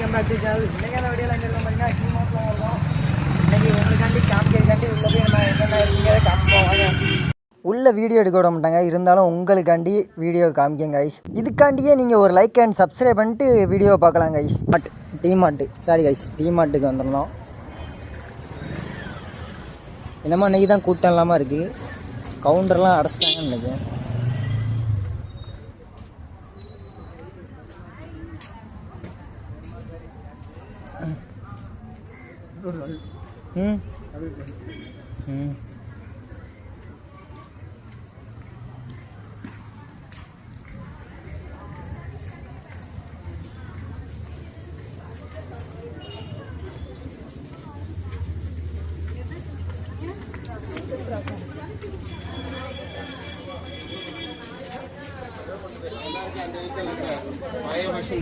Welcome back to channel. இன்னைக்கான வீடியோவில் எங்கே இருக்கோம் பார்த்தீங்கன்னா டிமார்ட்டில் இருக்கோம். இன்றைக்கி உங்களுக்காண்டி காமிக்கிறதுக்காண்டி உள்ள போய் நம்ம என்னென்ன இருக்கீங்க காமிப்போம். உள்ள வீடியோ எடுக்க விட மாட்டாங்க, இருந்தாலும் உங்களுக்காண்டி வீடியோ காமிக்கங்க கைஸ். இதுக்காண்டியே நீங்கள் ஒரு லைக் அண்ட் சப்ஸ்கிரைப் பண்ணிட்டு வீடியோ பார்க்கலாம் கைஸ். டிமார்ட்டுக்கு வந்துடணும். என்னமோ இன்றைக்கி தான் கூட்டம் இல்லாமல் இருக்குது, கவுண்டர்லாம் அடைச்சிட்டாங்கன்னு நினைக்கிறேன்.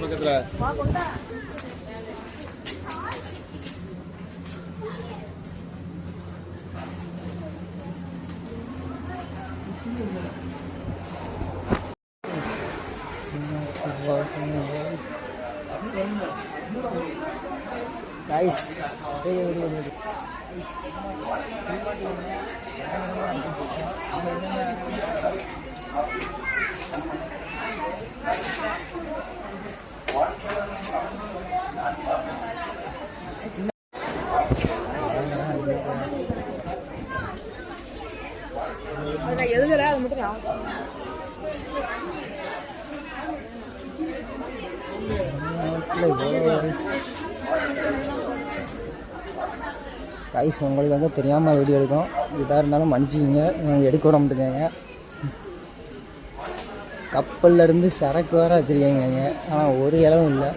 பக்கத்துல guys, எழுதுற அது மட்டும் கைஸ். உங்களுக்கு வந்து தெரியாமல் வீடியோ எடுக்கும், இதாக இருந்தாலும் மன்னிச்சிங்க, எடுக்க விட மாட்டேங்க. கப்பல்லேருந்து சரக்கு வர வச்சுருக்கேங்க, ஆனால் ஒரு இளவும் இல்லை.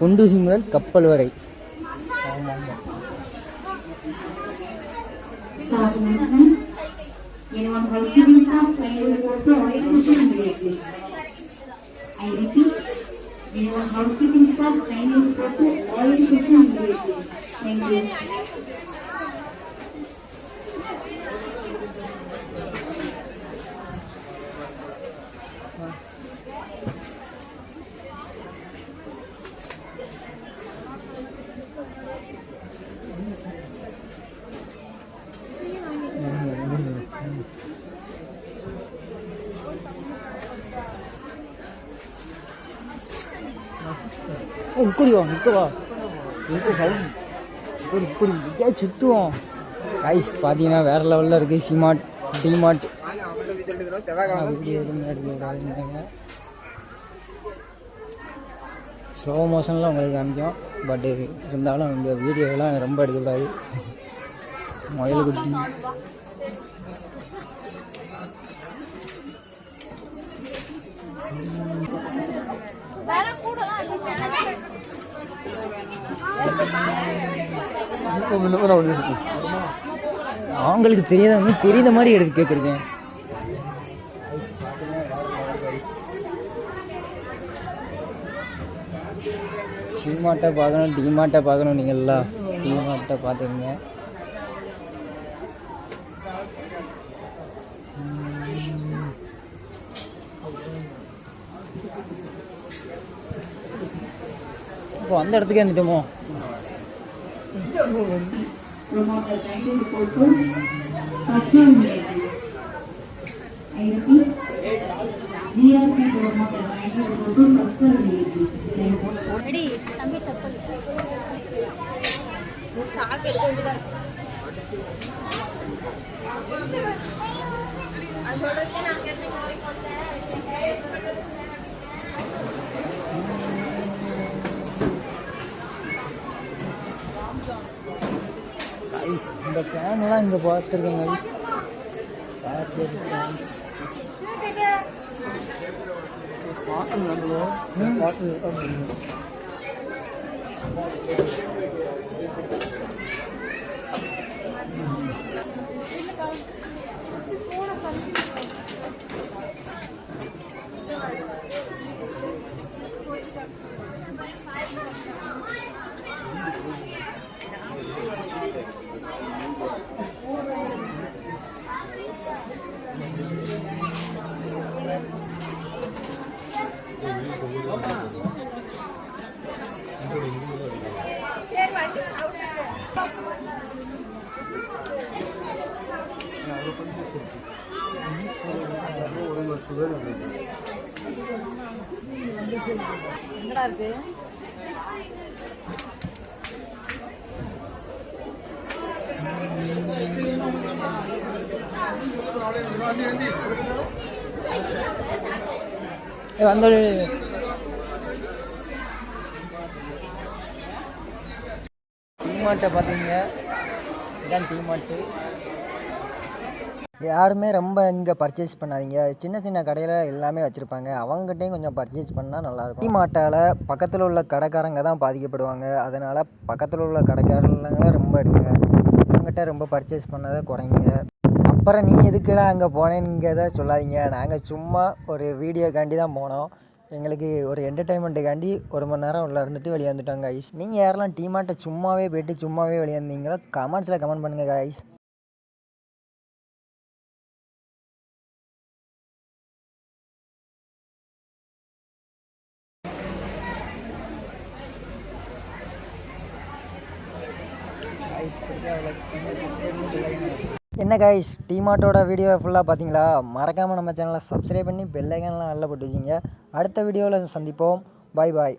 குண்டூசி முதல் கப்பல் வரை. ஆமாம், Anyone housekeeping staff kindly report to all kitchen immediately. Thank you. இப்படி சுற்றுவோம் கைஸ். பார்த்தீங்கன்னா வேறு லெவலில் இருக்குது சிமார்ட் டிமார்ட். ஸ்லோ மோஷனில் உங்களுக்கு காமிக்கும், பட் இருந்தாலும் இந்த வீடியோலாம் ரொம்ப எடுக்கக்கூடாது. முயல் குட்டி அவங்களுக்கு தெரியாத மாதிரி எடுத்து கேட்குறீங்க. சிமார்ட்டை பார்க்கணும், டிமார்ட்டை பார்க்கணும். நீங்கள்லாம் டிமார்ட்டை பார்த்துக்கங்க. இப்போ அந்த இடத்துக்கு வந்துட்டோமோ. இந்த ஃபேன்லாம் இங்கே பார்த்துருக்கேன் கைஸ். என்னடா இருக்கு? வந்து டீமார்ட்டை பார்த்தீங்க, இதான் டீமார்ட்டு. யாருமே ரொம்ப இங்கே பர்ச்சேஸ் பண்ணாதீங்க. சின்ன சின்ன கடையில் எல்லாமே வச்சுருப்பாங்க, அவங்ககிட்டையும் கொஞ்சம் பர்ச்சேஸ் பண்ணால் நல்லாயிருக்கும். டீமார்ட்டால் பக்கத்தில் உள்ள கடைக்காரங்க தான் பாதிக்கப்படுவாங்க. அதனால் பக்கத்தில் உள்ள கடைக்காரங்க ரொம்ப எடுங்க, அவங்ககிட்ட ரொம்ப பர்ச்சேஸ் பண்ணதை குறைங்க. அப்புறம் நீ எதுக்குடா அங்கே போனேங்கிறத சொல்லாதீங்க. நாங்கள் சும்மா ஒரு வீடியோக்காண்டி தான் போனோம். எங்களுக்கு ஒரு என்டர்டைன்மெண்ட்டுக்காண்டி 1 மணி நேரம் உள்ள இருந்துட்டு வெளியே வந்துட்டோம் கைஸ். நீங்கள் யாரெல்லாம் டீமார்ட்டை சும்மாவே போய்ட்டு சும்மாவே வெளியே வந்தீங்களோ கமெண்ட்ஸில் கமெண்ட் பண்ணுங்கள் கைஸ். என்ன கைஸ், டீமார்ட்டோட வீடியோ ஃபுல்லாக பார்த்தீங்களா? மறக்காமல் நம்ம சேனலை சப்ஸ்கிரைப் பண்ணி பெல் ஐக்கான்லாம் நல்ல போட்டு வச்சிங்க. அடுத்த வீடியோவில் சந்திப்போம். பாய் பாய்.